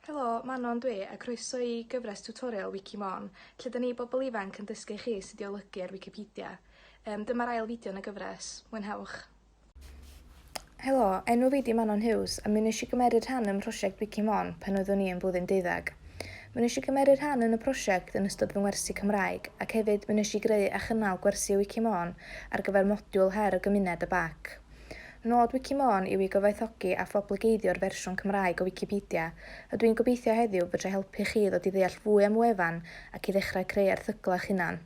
Helo, Manon dwi, a croeso i gyfres tutorial Wikimon, lle da ni bobl ifanc yn dysgu chi sut i olygu ar Wikipedia. Dyma'r ail fideo yn y gyfres. Mwynhewch. Helo, enw fi di Manon Hughes, a mi wnes i gymeryd rhan yn prosiect Wikimon pan oeddwn i yn blwyddyn 12. Mi wnes i gymeryd rhan yn y prosiect yn ystod fy ngwersi Cymraeg, ac hefyd mi wnes i greu a chynnal gwersi Wikimon ar gyfer modiwl her y gymuned y BAC. Nod Wikimon yw i gyfoethogi a phobligeiddio'r fersiwn Cymraeg o Wikipedia, a dwi'n gobeithio heddiw fedrai helpu chi ddod i ddeall fwy am wefan ac i ddechrau creu erthyglau hunan.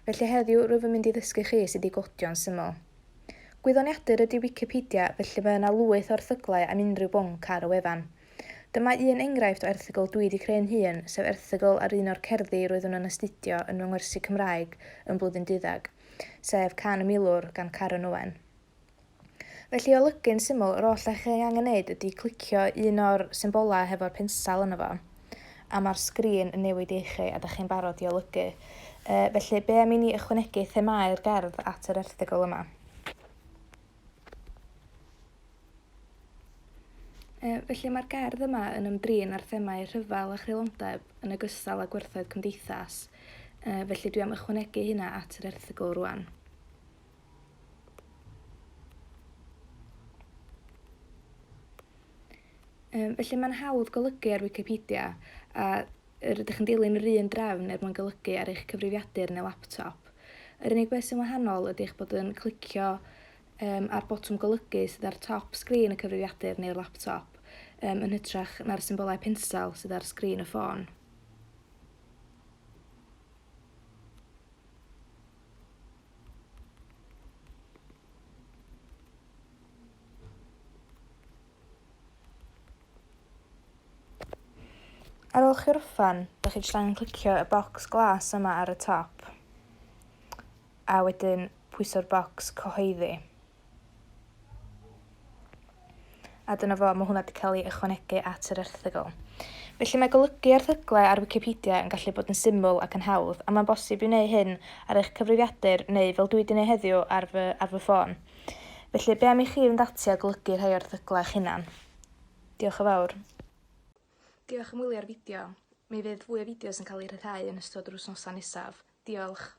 Felly heddiw rwyf yn mynd i ddysgu chi sydd i godio'n syml. Gwyddoniadur ydy Wikipedia, felly mae yna lwyth o erthyglau am unrhyw bwnc ar y wefan. Dyma un enghraifft o erthygl dwi wedi creu'n hun, sef erthygl ar un o'r cerddi roeddwn yn astudio yn fy ngwersi Cymraeg yn blwyddyn 12, sef Can y Milwr gan Caron Owen. Felly o olygu'n syml, yr oll lle chi angen wneud ydy clicio un o'r symbolau hefo'r pensal yno fo, a mae'r sgrin yn newid i chi a ydych chi'n barod i olygu. Felly, be am i ni ychwanegu themau'r gerdd at yr erthygl yma? Felly mae'r gerdd yma yn ymdrin ar themau rhyfel a chrylondeb yn ogystal â gwerthoedd cymdeithas. Felly dwi am ychwanegu hynna at yr erthygl rwan. Felly mae'n hawdd golygu ar Wikipedia, a rydych yn dilyn yr un drefn mwyn golygu ar eich cyfrifiadur neu laptop. Yr unig beth sy'n wahanol ydy eich bod yn clicio ar botwm golygu sydd ar top sgrin y cyfrifiadur neu'r laptop, yn hytrach na'r symbolau pensal sydd ar sgrin y ffôn. Ar ôl chi orffen, ydych chi jyst angen clicio y bocs glas yma ar y top, a wedyn pwyso'r bocs cyhoeddi. A dyna fo, mae hwnna wedi cael ei ychwanegu at yr erthygl. Felly mae golygu erthyglau ar Wikipedia yn gallu bod yn syml ac yn hawdd, a mae'n bosib i wneud hyn ar eich cyfrifiadur neu fel dwi wedi gwneud heddiw ar fy ffôn. Felly, be am i chi fynd ati a golygu rhai o'r erthyglau eich hunan? Diolch yn fawr. Diolch am wylio'r fideo. Mi fydd fwy o fideos yn cael eu rhyddhau yn ystod yr wythnosau nesaf. Diolch.